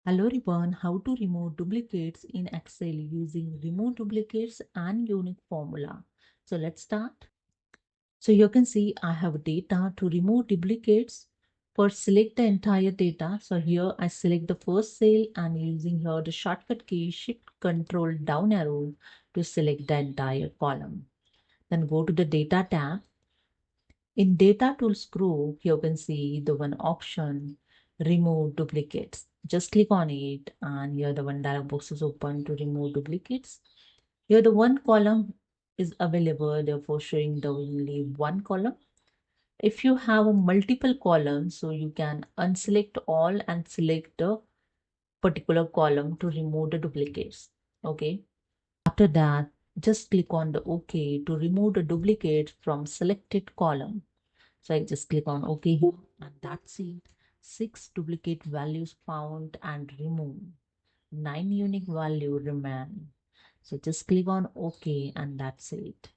Hello everyone, how to remove duplicates in Excel using remove duplicates and unique formula. So let's start. So you can see I have data to remove duplicates. First select the entire data. So here I select the first cell and using here the shortcut key shift control down arrow to select the entire column. Then go to the data tab. In Data Tools group, you can see the one option, Remove Duplicates. Just click on it and here the one dialog box is open to remove duplicates. Here the one column is available, therefore showing the only one column. If you have a multiple columns, so you can unselect all and select the particular column to remove the duplicates. Okay. After that, just click on the OK to remove the duplicate from selected column. So I just click on OK here and that's it. 6 duplicate values found and removed. 9 unique value remain. So just click on OK and that's it.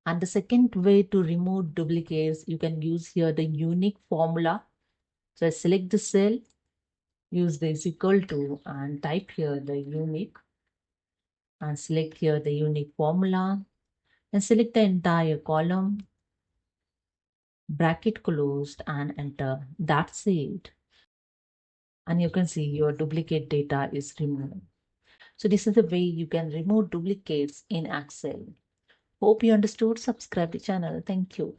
And the second way to remove duplicates, you can use here the unique formula. So I select the cell, use this equal to and type here the unique and select here the unique formula and select the entire column, bracket closed and enter. That's it. And you can see your duplicate data is removed. So this is the way you can remove duplicates in Excel. Hope you understood. Subscribe the channel. Thank you.